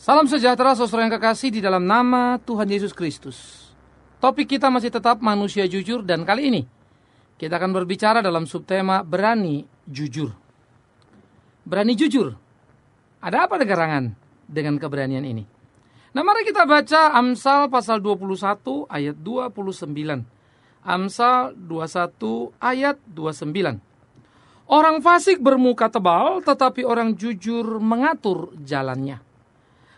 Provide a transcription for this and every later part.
Salam sejahtera saudara yang kekasih di dalam nama Tuhan Yesus Kristus. Topik kita masih tetap manusia jujur dan kali ini kita akan berbicara dalam subtema berani jujur. Berani jujur. Ada apa gerangan dengan keberanian ini? Nah, mari kita baca Amsal pasal 21 ayat 29. Amsal 21 ayat 29. Orang fasik bermuka tebal, tetapi orang jujur mengatur jalannya.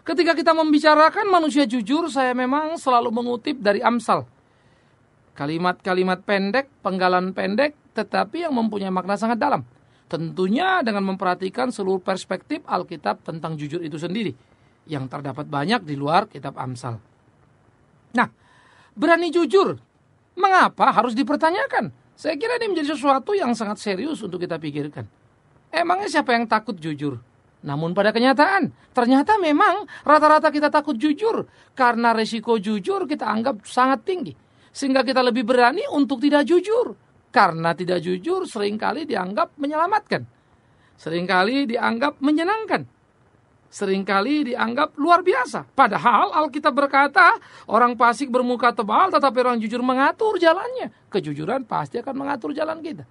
Ketika kita membicarakan manusia jujur, saya memang selalu mengutip dari Amsal. Kalimat-kalimat pendek, penggalan pendek, tetapi yang mempunyai makna sangat dalam. Tentunya dengan memperhatikan seluruh perspektif Alkitab tentang jujur itu sendiri, yang terdapat banyak di luar kitab Amsal. Nah, berani jujur, mengapa harus dipertanyakan? Saya kira ini menjadi sesuatu yang sangat serius untuk kita pikirkan. Emangnya siapa yang takut jujur? Namun pada kenyataan, ternyata memang rata-rata kita takut jujur. Karena resiko jujur kita anggap sangat tinggi. Sehingga kita lebih berani untuk tidak jujur. Karena tidak jujur seringkali dianggap menyelamatkan. Seringkali dianggap menyenangkan. Seringkali dianggap luar biasa. Padahal Alkitab berkata, orang fasik bermuka tebal tetapi orang jujur mengatur jalannya. Kejujuran pasti akan mengatur jalan kita.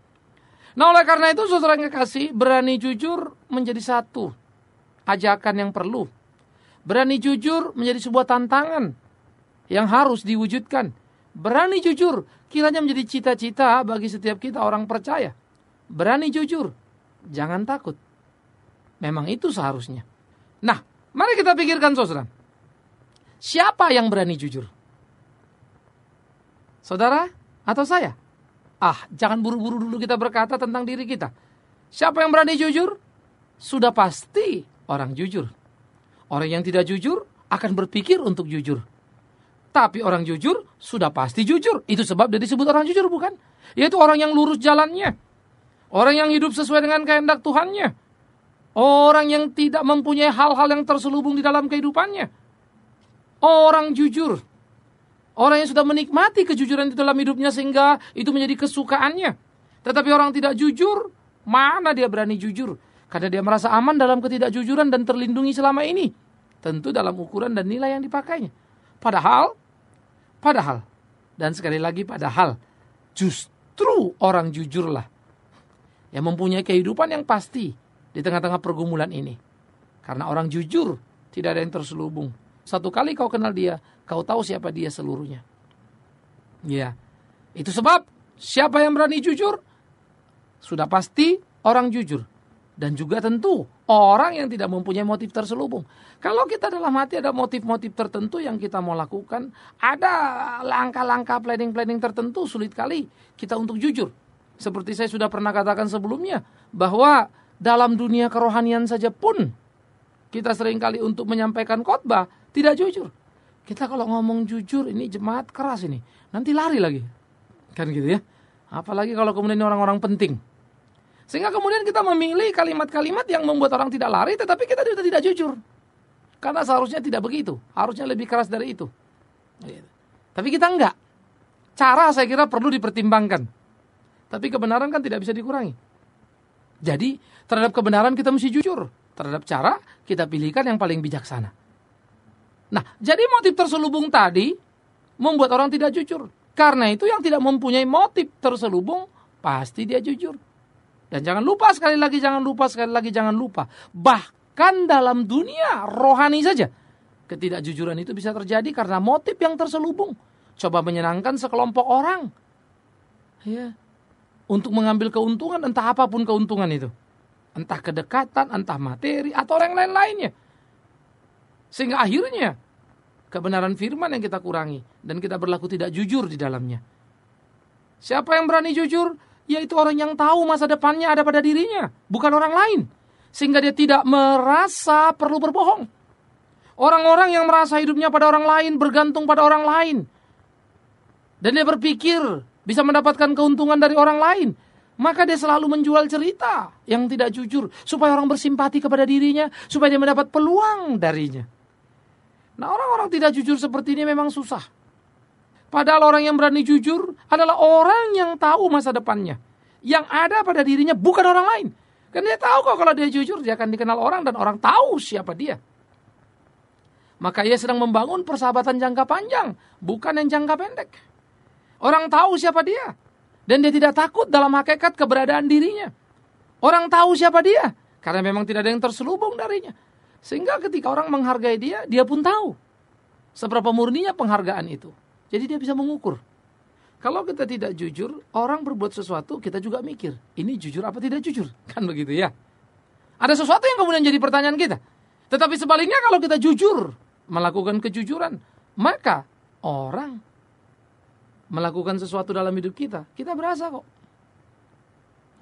Nah, oleh karena itu saudara yang kekasih, berani jujur menjadi satu ajakan yang perlu. Berani jujur menjadi sebuah tantangan yang harus diwujudkan. Berani jujur kiranya menjadi cita-cita bagi setiap kita orang percaya. Berani jujur, jangan takut. Memang itu seharusnya. Nah, mari kita pikirkan saudara. Siapa yang berani jujur? Saudara atau saya? Jangan buru-buru dulu kita berkata tentang diri kita. Siapa yang berani jujur? Sudah pasti orang jujur. Orang yang tidak jujur akan berpikir untuk jujur. Tapi orang jujur sudah pasti jujur. Itu sebab dia disebut orang jujur, bukan? Yaitu orang yang lurus jalannya. Orang yang hidup sesuai dengan kehendak Tuhannya. Orang yang tidak mempunyai hal-hal yang terselubung di dalam kehidupannya. Orang jujur. Orang yang sudah menikmati kejujuran di dalam hidupnya sehingga itu menjadi kesukaannya. Tetapi orang tidak jujur, mana dia berani jujur? Karena dia merasa aman dalam ketidakjujuran dan terlindungi selama ini. Tentu dalam ukuran dan nilai yang dipakainya. Padahal, dan sekali lagi padahal, justru orang jujurlah yang mempunyai kehidupan yang pasti di tengah-tengah pergumulan ini. Karena orang jujur tidak ada yang terselubung. Satu kali kau kenal dia, kau tahu siapa dia seluruhnya. Ya, itu sebab siapa yang berani jujur, sudah pasti orang jujur. Dan juga tentu orang yang tidak mempunyai motif terselubung. Kalau kita dalam hati ada motif-motif tertentu yang kita mau lakukan, ada langkah-langkah planning-planning tertentu, sulit kali kita untuk jujur. Seperti saya sudah pernah katakan sebelumnya, bahwa dalam dunia kerohanian saja pun kita seringkali untuk menyampaikan khotbah tidak jujur. Kita kalau ngomong jujur, ini jemaat keras ini, nanti lari lagi. Kan gitu ya. Apalagi kalau kemudian orang-orang penting. Sehingga kemudian kita memilih kalimat-kalimat yang membuat orang tidak lari, tetapi kita tidak jujur. Karena seharusnya tidak begitu. Harusnya lebih keras dari itu. Tapi kita enggak. Cara saya kira perlu dipertimbangkan. Tapi kebenaran kan tidak bisa dikurangi. Jadi terhadap kebenaran kita mesti jujur. Terhadap cara kita pilihkan yang paling bijaksana. Nah, jadi motif terselubung tadi membuat orang tidak jujur. Karena itu yang tidak mempunyai motif terselubung pasti dia jujur. Dan jangan lupa, sekali lagi jangan lupa. Bahkan dalam dunia rohani saja, ketidakjujuran itu bisa terjadi karena motif yang terselubung. Coba menyenangkan sekelompok orang. Ya. Untuk mengambil keuntungan, entah apapun keuntungan itu. Entah kedekatan, entah materi, atau orang lain-lainnya. Sehingga akhirnya, kebenaran firman yang kita kurangi. Dan kita berlaku tidak jujur di dalamnya. Siapa yang berani jujur? Yaitu orang yang tahu masa depannya ada pada dirinya, bukan orang lain. Sehingga dia tidak merasa perlu berbohong. Orang-orang yang merasa hidupnya pada orang lain, bergantung pada orang lain. Dan dia berpikir bisa mendapatkan keuntungan dari orang lain. Maka dia selalu menjual cerita yang tidak jujur. Supaya orang bersimpati kepada dirinya, supaya dia mendapat peluang darinya. Nah, orang-orang tidak jujur seperti ini memang susah. Padahal orang yang berani jujur adalah orang yang tahu masa depannya. Yang ada pada dirinya bukan orang lain. Kan dia tahu kok kalau dia jujur dia akan dikenal orang dan orang tahu siapa dia. maka ia sedang membangun persahabatan jangka panjang, bukan yang jangka pendek. Orang tahu siapa dia, dan dia tidak takut dalam hakikat keberadaan dirinya. Orang tahu siapa dia, karena memang tidak ada yang terselubung darinya. Sehingga ketika orang menghargai dia, dia pun tahu seberapa murninya penghargaan itu. Jadi dia bisa mengukur. Kalau kita tidak jujur, orang berbuat sesuatu, kita juga mikir, ini jujur apa tidak jujur? Kan begitu ya. Ada sesuatu yang kemudian jadi pertanyaan kita. Tetapi sebaliknya kalau kita jujur, melakukan kejujuran, maka orang melakukan sesuatu dalam hidup kita berasa kok.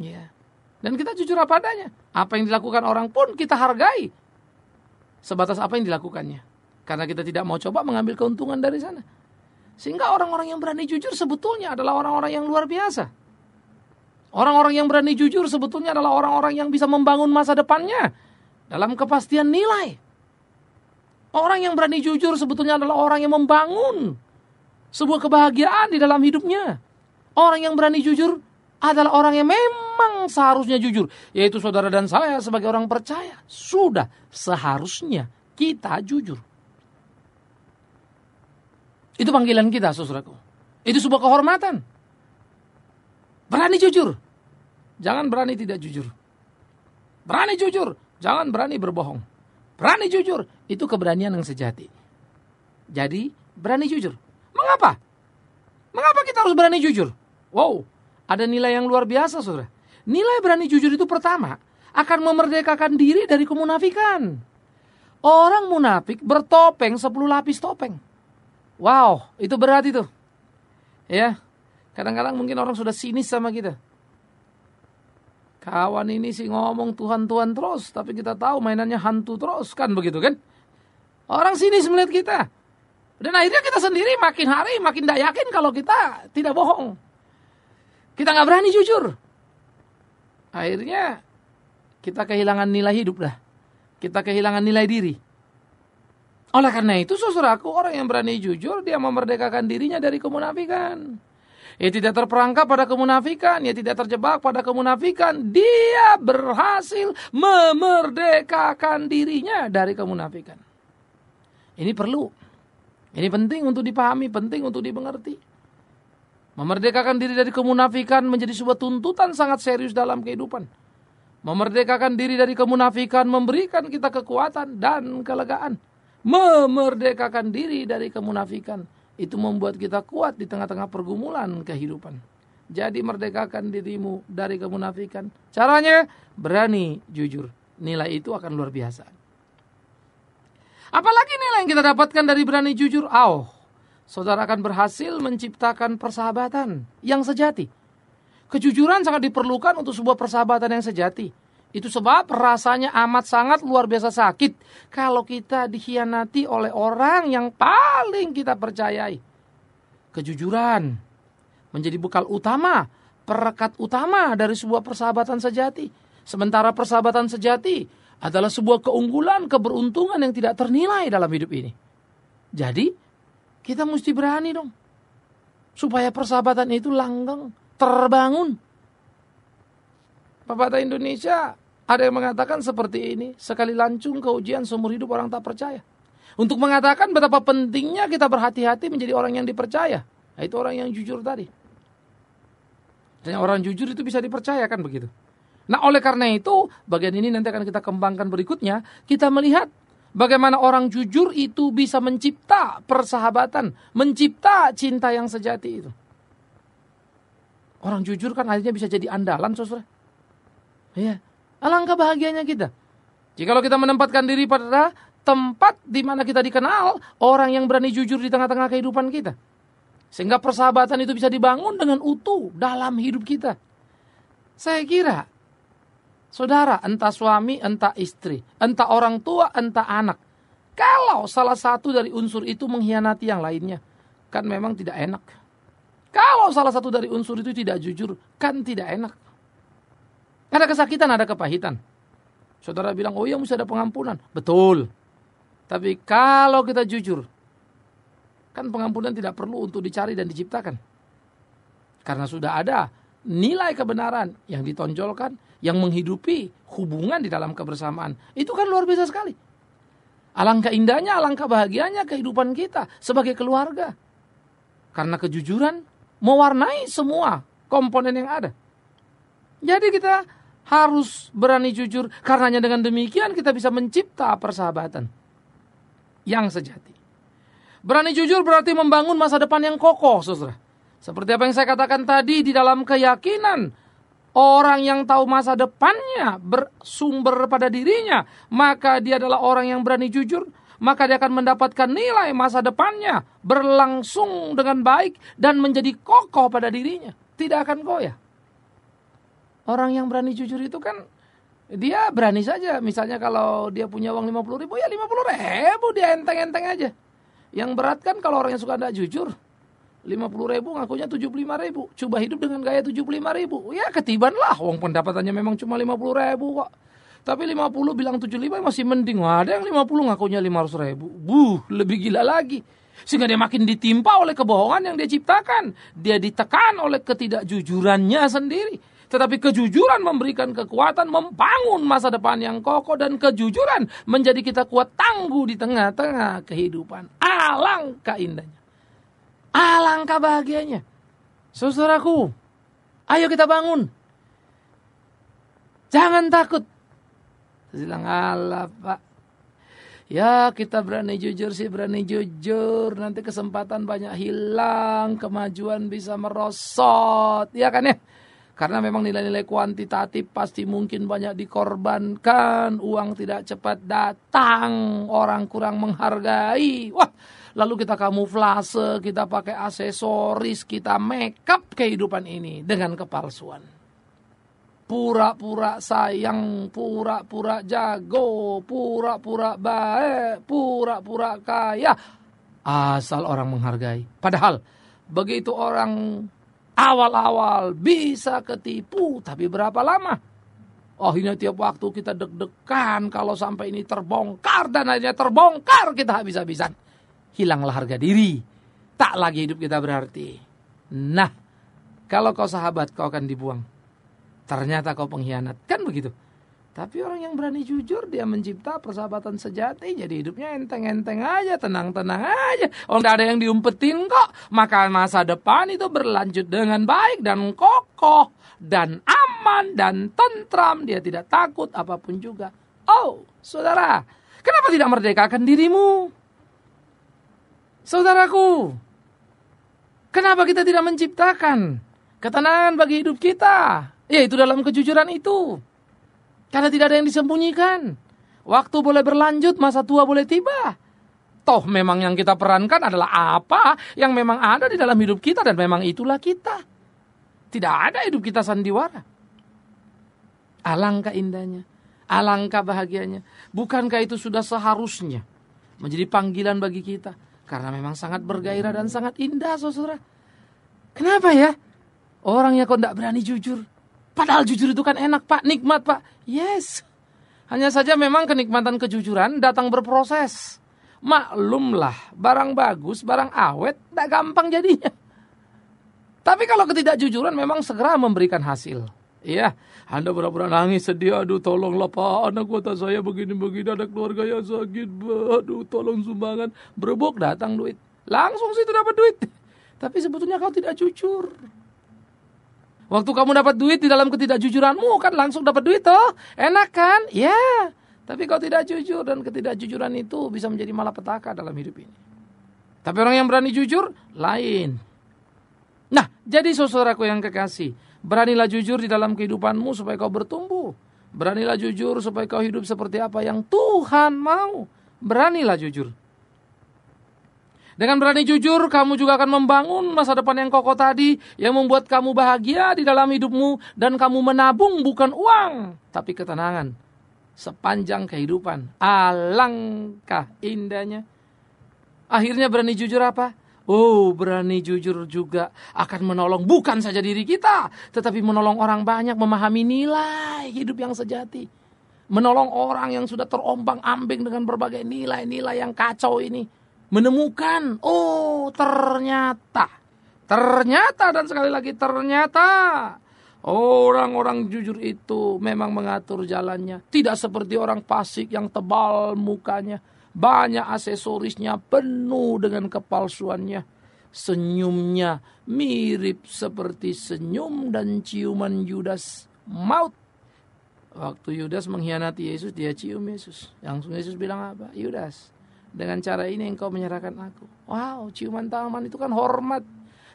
Ya. Dan kita jujur apa adanya. Apa yang dilakukan orang pun kita hargai. Sebatas apa yang dilakukannya. Karena kita tidak mau coba mengambil keuntungan dari sana. Sehingga orang-orang yang berani jujur sebetulnya adalah orang-orang yang luar biasa. Orang-orang yang berani jujur sebetulnya adalah orang-orang yang bisa membangun masa depannya dalam kepastian nilai. Orang yang berani jujur sebetulnya adalah orang yang membangun sebuah kebahagiaan di dalam hidupnya. Orang yang berani jujur adalah orang yang memang seharusnya jujur. Yaitu saudara dan saya sebagai orang percaya. Sudah seharusnya kita jujur. Itu panggilan kita, saudaraku. Itu sebuah kehormatan. Berani jujur. Jangan berani tidak jujur. Berani jujur. Jangan berani berbohong. Berani jujur. Itu keberanian yang sejati. Jadi, berani jujur. Mengapa? Mengapa kita harus berani jujur? Wow, ada nilai yang luar biasa, saudara. Nilai berani jujur itu pertama, akan memerdekakan diri dari kemunafikan. Orang munafik bertopeng 10 lapis topeng. Wow, itu berat itu. Ya, kadang-kadang mungkin orang sudah sinis sama kita. Kawan ini sih ngomong Tuhan-Tuhan terus, tapi kita tahu mainannya hantu terus, kan begitu kan? Orang sinis melihat kita. Dan akhirnya kita sendiri makin hari makin tidak yakin kalau kita tidak bohong. Kita nggak berani jujur. Akhirnya kita kehilangan nilai hidup dah. Kita kehilangan nilai diri. Oleh karena itu, saudaraku, orang yang berani jujur, dia memerdekakan dirinya dari kemunafikan. Ia tidak terperangkap pada kemunafikan, ia tidak terjebak pada kemunafikan. Dia berhasil memerdekakan dirinya dari kemunafikan. Ini perlu. Ini penting untuk dipahami, penting untuk dimengerti. Memerdekakan diri dari kemunafikan menjadi sebuah tuntutan sangat serius dalam kehidupan. Memerdekakan diri dari kemunafikan memberikan kita kekuatan dan kelegaan. Memerdekakan diri dari kemunafikan itu membuat kita kuat di tengah-tengah pergumulan kehidupan. Jadi merdekakan dirimu dari kemunafikan. Caranya berani jujur. Nilai itu akan luar biasa. Apalagi nilai yang kita dapatkan dari berani jujur? Saudara akan berhasil menciptakan persahabatan yang sejati. Kejujuran sangat diperlukan untuk sebuah persahabatan yang sejati. Itu sebab rasanya amat sangat luar biasa sakit kalau kita dikhianati oleh orang yang paling kita percayai. Kejujuran menjadi bekal utama, perekat utama dari sebuah persahabatan sejati. Sementara persahabatan sejati adalah sebuah keunggulan, keberuntungan yang tidak ternilai dalam hidup ini. Jadi, kita mesti berani dong. Supaya persahabatan itu langgeng, terbangun. Pepatah Indonesia ada yang mengatakan seperti ini, sekali lancung ke ujian seumur hidup orang tak percaya. Untuk mengatakan betapa pentingnya kita berhati-hati menjadi orang yang dipercaya. Nah, itu orang yang jujur tadi. Dan orang jujur itu bisa dipercaya, kan begitu. Nah, oleh karena itu, bagian ini nanti akan kita kembangkan berikutnya. Kita melihat bagaimana orang jujur itu bisa mencipta persahabatan, mencipta cinta yang sejati itu. Orang jujur kan akhirnya bisa jadi andalan, saudara. Iya, alangkah bahagianya kita. Jikalau kita menempatkan diri pada tempat di mana kita dikenal orang yang berani jujur di tengah-tengah kehidupan kita. Sehingga persahabatan itu bisa dibangun dengan utuh dalam hidup kita. Saya kira, saudara, entah suami, entah istri, entah orang tua, entah anak. Kalau salah satu dari unsur itu mengkhianati yang lainnya, kan memang tidak enak. Kalau salah satu dari unsur itu tidak jujur, kan tidak enak. Ada kesakitan, ada kepahitan. Saudara bilang, oh ya mesti ada pengampunan. Betul. Tapi kalau kita jujur, kan pengampunan tidak perlu untuk dicari dan diciptakan. Karena sudah ada nilai kebenaran yang ditonjolkan, yang menghidupi hubungan di dalam kebersamaan. Itu kan luar biasa sekali. Alangkah indahnya, alangkah bahagianya kehidupan kita sebagai keluarga. Karena kejujuran mewarnai semua komponen yang ada. Jadi kita harus berani jujur. Karenanya dengan demikian kita bisa mencipta persahabatan yang sejati. Berani jujur berarti membangun masa depan yang kokoh, saudara. Seperti apa yang saya katakan tadi, di dalam keyakinan orang yang tahu masa depannya bersumber pada dirinya, maka dia adalah orang yang berani jujur, maka dia akan mendapatkan nilai masa depannya berlangsung dengan baik dan menjadi kokoh pada dirinya, tidak akan goyah. Orang yang berani jujur itu kan dia berani saja. Misalnya kalau dia punya uang 50 ribu, ya 50 ribu dia enteng-enteng aja. Yang berat kan kalau orang yang suka tidak jujur, 50 ribu ngakunya 75 ribu. Coba hidup dengan gaya 75 ribu. Ya ketiban lah, uang pendapatannya memang cuma 50 ribu kok. Tapi 50 bilang 75 masih mending. Wah, ada yang 50 ngakunya 500 ribu. Lebih gila lagi. Sehingga dia makin ditimpa oleh kebohongan yang dia ciptakan. Dia ditekan oleh ketidakjujurannya sendiri. Tetapi kejujuran memberikan kekuatan, membangun masa depan yang kokoh, dan kejujuran menjadi kita kuat tangguh di tengah-tengah kehidupan. Alangkah indahnya. Alangkah bahagianya. Saudaraku, ayo kita bangun. Jangan takut. Saya bilang, alah Pak. Ya kita berani jujur sih, berani jujur. Nanti kesempatan banyak hilang, kemajuan bisa merosot. Ya kan ya? Karena memang nilai-nilai kuantitatif pasti mungkin banyak dikorbankan. Uang tidak cepat datang. Orang kurang menghargai. Wah, lalu kita kamuflase, kita pakai aksesoris, kita make up kehidupan ini dengan kepalsuan. Pura-pura sayang, pura-pura jago, pura-pura baik, pura-pura kaya. Asal orang menghargai. Padahal begitu orang awal-awal bisa ketipu, tapi berapa lama? Oh, ini tiap waktu kita deg-degan kalau sampai ini terbongkar, dan akhirnya terbongkar kita habis-habisan. Hilanglah harga diri. Tak lagi hidup kita berarti. Nah, kalau kau sahabat, kau akan dibuang. Ternyata kau pengkhianat. Kan begitu. Tapi orang yang berani jujur, dia mencipta persahabatan sejati. Jadi hidupnya enteng-enteng aja, tenang-tenang aja. Oh, tidak ada yang diumpetin kok. Maka masa depan itu berlanjut dengan baik dan kokoh dan aman dan tentram. Dia tidak takut apapun juga. Oh, saudara, kenapa tidak merdekakan dirimu? Saudaraku, kenapa kita tidak menciptakan ketenangan bagi hidup kita? Yaitu dalam kejujuran itu. Karena tidak ada yang disembunyikan. Waktu boleh berlanjut, masa tua boleh tiba. Toh memang yang kita perankan adalah apa yang memang ada di dalam hidup kita, dan memang itulah kita. Tidak ada hidup kita sandiwara. Alangkah indahnya, alangkah bahagianya. Bukankah itu sudah seharusnya menjadi panggilan bagi kita? Karena memang sangat bergairah dan sangat indah, saudara. Kenapa ya? Orangnya kok tidak berani jujur. Padahal jujur itu kan enak Pak, nikmat Pak. Yes. Hanya saja memang kenikmatan kejujuran datang berproses. Maklumlah, barang bagus, barang awet, tidak gampang jadinya. Tapi kalau ketidakjujuran memang segera memberikan hasil. Iya, Anda pura-pura nangis sedih, aduh tolonglah Pak, anak kuota saya begini-begini, ada keluarga yang sakit, aduh tolong sumbangan. Berebok datang duit, langsung situ dapat duit. Tapi sebetulnya kau tidak jujur. Waktu kamu dapat duit di dalam ketidakjujuranmu kan langsung dapat duit toh. Enak kan? Ya. Tapi kau tidak jujur, dan ketidakjujuran itu bisa menjadi malapetaka dalam hidup ini. Tapi orang yang berani jujur lain. Nah, jadi saudaraku yang kekasih, beranilah jujur di dalam kehidupanmu supaya kau bertumbuh. Beranilah jujur supaya kau hidup seperti apa yang Tuhan mau. Beranilah jujur. Dengan berani jujur, kamu juga akan membangun masa depan yang kokoh tadi, yang membuat kamu bahagia di dalam hidupmu, dan kamu menabung bukan uang, tapi ketenangan sepanjang kehidupan. Alangkah indahnya. Akhirnya berani jujur apa? Oh, berani jujur juga akan menolong bukan saja diri kita, tetapi menolong orang banyak memahami nilai hidup yang sejati. Menolong orang yang sudah terombang-ambing dengan berbagai nilai-nilai yang kacau ini. Menemukan, oh ternyata dan sekali lagi ternyata orang-orang jujur itu memang mengatur jalannya. Tidak seperti orang fasik yang tebal mukanya, banyak aksesorisnya, penuh dengan kepalsuannya. Senyumnya mirip seperti senyum dan ciuman Yudas maut. Waktu Yudas mengkhianati Yesus, dia cium Yesus. Langsung Yesus bilang apa? Yudas, dengan cara ini engkau menyerahkan aku. Wow, ciuman tangan itu kan hormat.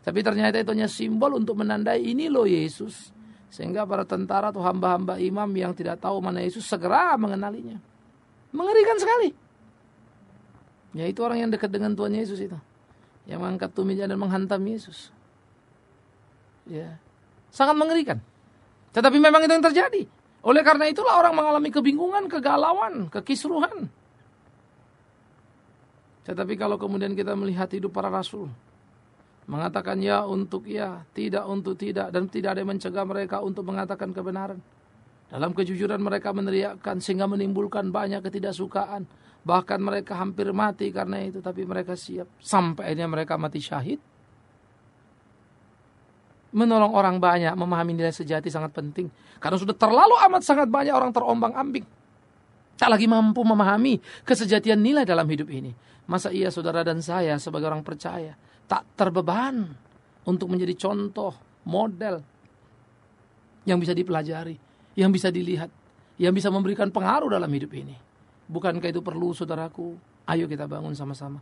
Tapi ternyata itu hanya simbol untuk menandai ini loh Yesus. Sehingga para tentara atau hamba-hamba imam yang tidak tahu mana Yesus segera mengenalinya. Mengerikan sekali. Ya itu orang yang dekat dengan Tuhan Yesus itu. Yang mengangkat tumitnya dan menghantam Yesus. Ya, sangat mengerikan. Tetapi memang itu yang terjadi. Oleh karena itulah orang mengalami kebingungan, kegalauan, kekisruhan. Tetapi kalau kemudian kita melihat hidup para rasul, mengatakan ya untuk ya, tidak untuk tidak, dan tidak ada yang mencegah mereka untuk mengatakan kebenaran. Dalam kejujuran mereka meneriakkan sehingga menimbulkan banyak ketidaksukaan. Bahkan mereka hampir mati karena itu, tapi mereka siap. Sampai akhirnya mereka mati syahid. Menolong orang banyak, memahami nilai sejati sangat penting. Karena sudah terlalu amat sangat banyak orang terombang-ambing. Tak lagi mampu memahami kesejatian nilai dalam hidup ini. Masa iya saudara dan saya sebagai orang percaya tak terbeban untuk menjadi contoh, model yang bisa dipelajari, yang bisa dilihat, yang bisa memberikan pengaruh dalam hidup ini. Bukankah itu perlu saudaraku? Ayo kita bangun sama-sama.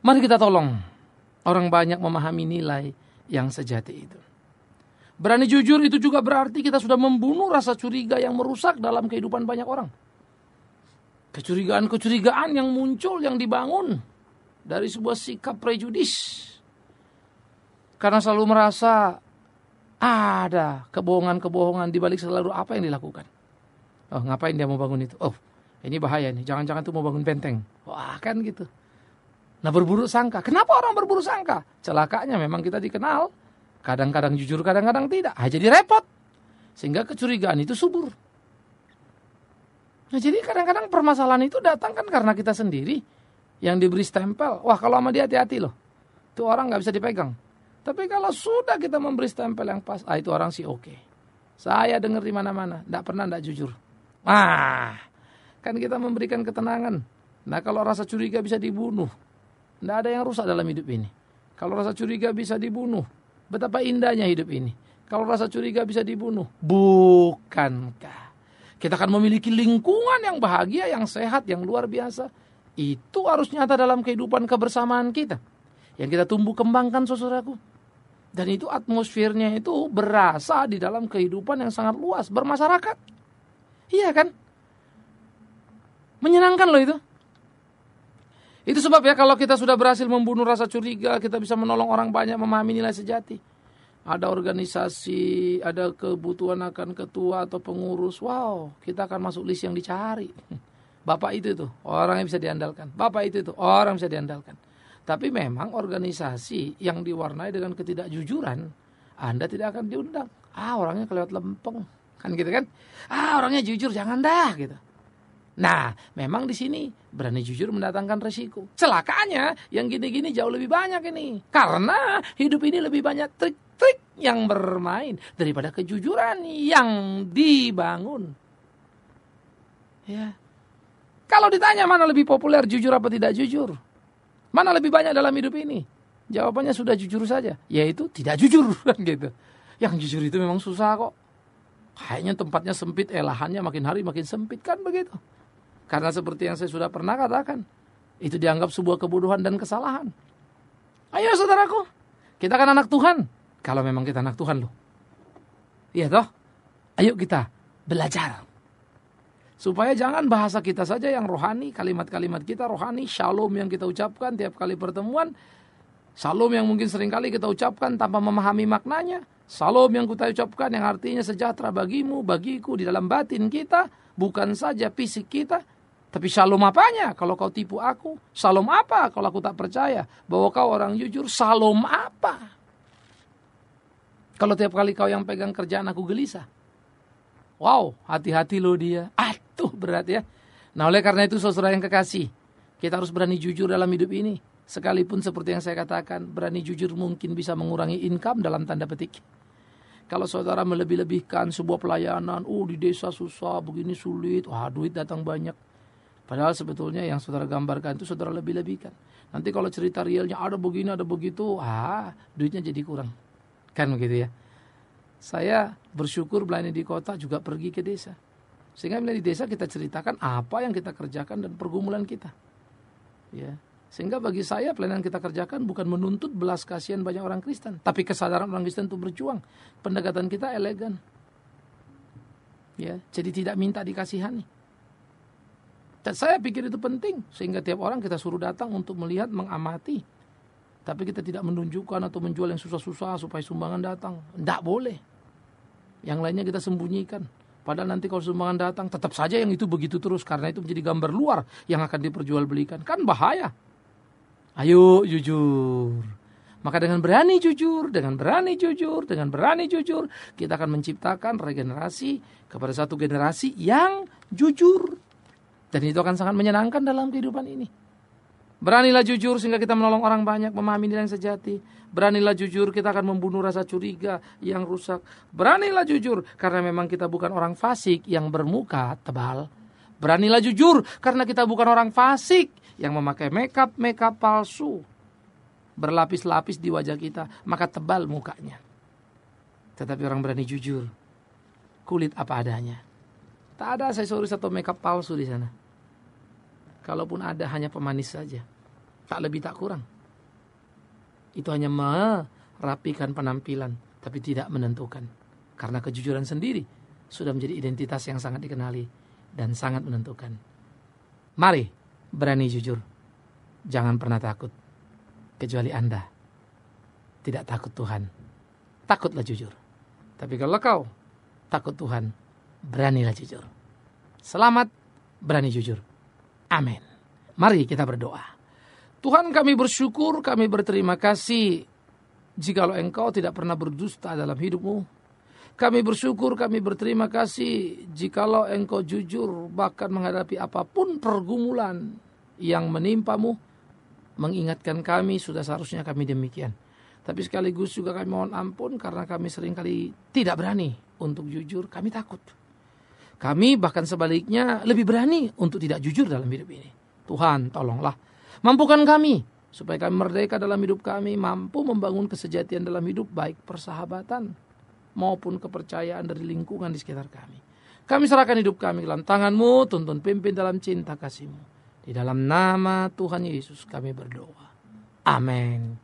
Mari kita tolong orang banyak memahami nilai yang sejati itu. Berani jujur itu juga berarti kita sudah membunuh rasa curiga yang merusak dalam kehidupan banyak orang. Kecurigaan-kecurigaan yang muncul, yang dibangun dari sebuah sikap prejudis. Karena selalu merasa ada kebohongan-kebohongan di balik selalu apa yang dilakukan. Oh, ngapain dia mau bangun itu? Oh, ini bahaya nih. Jangan-jangan tuh mau bangun benteng. Wah, kan gitu. Nah, berburuk sangka. Kenapa orang berburuk sangka? Celakanya memang kita dikenal. Kadang-kadang jujur, kadang-kadang tidak. Jadi repot. Sehingga kecurigaan itu subur. Nah, jadi kadang-kadang permasalahan itu datang kan karena kita sendiri yang diberi stempel. Wah, kalau sama dia hati-hati loh. Itu orang gak bisa dipegang. Tapi kalau sudah kita memberi stempel yang pas, itu orang sih oke. Saya dengar di mana-mana, enggak pernah enggak jujur. Kan kita memberikan ketenangan. Nah, kalau rasa curiga bisa dibunuh, enggak ada yang rusak dalam hidup ini. Kalau rasa curiga bisa dibunuh, betapa indahnya hidup ini. Kalau rasa curiga bisa dibunuh, bukankah kita akan memiliki lingkungan yang bahagia, yang sehat, yang luar biasa? Itu harus nyata dalam kehidupan kebersamaan kita. Yang kita tumbuh kembangkan, saudaraku. Dan itu atmosfernya itu berasa di dalam kehidupan yang sangat luas, bermasyarakat. Iya kan? Menyenangkan loh itu. Itu sebab ya kalau kita sudah berhasil membunuh rasa curiga, kita bisa menolong orang banyak memahami nilai sejati. Ada organisasi, ada kebutuhan akan ketua atau pengurus. Wow, kita akan masuk list yang dicari. Bapak itu tuh, orang yang bisa diandalkan. Bapak itu tuh, orang yang bisa diandalkan. Tapi memang organisasi yang diwarnai dengan ketidakjujuran, Anda tidak akan diundang. Orangnya kelewat lempeng. Kan gitu kan? Orangnya jujur, jangan dah gitu. Nah, memang di sini berani jujur mendatangkan resiko. Celakanya yang gini-gini jauh lebih banyak ini. Karena hidup ini lebih banyak trik-trik yang bermain daripada kejujuran yang dibangun. Ya. Kalau ditanya mana lebih populer, jujur apa tidak jujur? Mana lebih banyak dalam hidup ini? Jawabannya sudah jujur saja, yaitu tidak jujur kan gitu. Yang jujur itu memang susah kok. Kayaknya tempatnya sempit, lahannya makin hari makin sempit kan begitu. Karena seperti yang saya sudah pernah katakan, itu dianggap sebuah kebodohan dan kesalahan. Ayo saudaraku, kita kan anak Tuhan. Kalau memang kita anak Tuhan loh. Iya toh? Ayo kita belajar. Supaya jangan bahasa kita saja yang rohani, kalimat-kalimat kita rohani, shalom yang kita ucapkan tiap kali pertemuan, shalom yang mungkin seringkali kita ucapkan tanpa memahami maknanya, shalom yang kita ucapkan yang artinya sejahtera bagimu, bagiku di dalam batin kita, bukan saja fisik kita, tapi shalom apanya kalau kau tipu aku, shalom apa kalau aku tak percaya bahwa kau orang jujur, shalom apa kalau tiap kali kau yang pegang kerjaan aku gelisah. Wow, hati-hati loh dia. Aduh, berat ya. Nah, oleh karena itu saudara yang kekasih, kita harus berani jujur dalam hidup ini. Sekalipun seperti yang saya katakan, berani jujur mungkin bisa mengurangi income dalam tanda petik. Kalau saudara melebih-lebihkan sebuah pelayanan, di desa susah, begini sulit, duit datang banyak. Padahal sebetulnya yang saudara gambarkan itu saudara lebih-lebihkan. Nanti kalau cerita realnya ada begini, ada begitu, duitnya jadi kurang. Kan begitu ya. Saya bersyukur melayani di kota juga pergi ke desa. Sehingga di desa kita ceritakan apa yang kita kerjakan dan pergumulan kita. Ya. Sehingga bagi saya pelayanan kita kerjakan bukan menuntut belas kasihan banyak orang Kristen. Tapi kesadaran orang Kristen untuk berjuang. Pendekatan kita elegan. Ya, jadi tidak minta dikasihani. Dan saya pikir itu penting, sehingga tiap orang kita suruh datang untuk melihat, mengamati. Tapi kita tidak menunjukkan atau menjual yang susah-susah supaya sumbangan datang. Tidak boleh. Yang lainnya kita sembunyikan. Padahal nanti kalau sumbangan datang, tetap saja yang itu begitu terus. Karena itu menjadi gambar luar yang akan diperjualbelikan. Kan bahaya. Ayo jujur. Maka dengan berani jujur, kita akan menciptakan regenerasi kepada satu generasi yang jujur. Dan itu akan sangat menyenangkan dalam kehidupan ini. Beranilah jujur sehingga kita menolong orang banyak memahami nilai yang sejati. Beranilah jujur, kita akan membunuh rasa curiga yang rusak. Beranilah jujur karena memang kita bukan orang fasik yang bermuka tebal. Beranilah jujur karena kita bukan orang fasik yang memakai makeup palsu. Berlapis-lapis di wajah kita, maka tebal mukanya. Tetapi orang berani jujur, kulit apa adanya. Tak ada aksesoris atau makeup palsu di sana. Kalaupun ada, hanya pemanis saja. Tak lebih tak kurang. Itu hanya merapikan penampilan, tapi tidak menentukan. Karena kejujuran sendiri sudah menjadi identitas yang sangat dikenali dan sangat menentukan. Mari berani jujur. Jangan pernah takut. Kecuali Anda tidak takut Tuhan. Takutlah jujur. Tapi kalau kau takut Tuhan, beranilah jujur. Selamat berani jujur. Amin. Mari kita berdoa. Tuhan, kami bersyukur, kami berterima kasih jikalau Engkau tidak pernah berdusta dalam hidupmu. Kami bersyukur, kami berterima kasih jikalau Engkau jujur bahkan menghadapi apapun pergumulan yang menimpamu. Mengingatkan kami, sudah seharusnya kami demikian. Tapi sekaligus juga kami mohon ampun karena kami seringkali tidak berani untuk jujur, kami takut. Kami bahkan sebaliknya lebih berani untuk tidak jujur dalam hidup ini. Tuhan, tolonglah. Mampukan kami supaya kami merdeka dalam hidup kami, mampu membangun kesejatian dalam hidup, baik persahabatan maupun kepercayaan dari lingkungan di sekitar kami. Kami serahkan hidup kami dalam tangan-Mu, tuntun pimpin dalam cinta kasih-Mu. Di dalam nama Tuhan Yesus kami berdoa. Amin.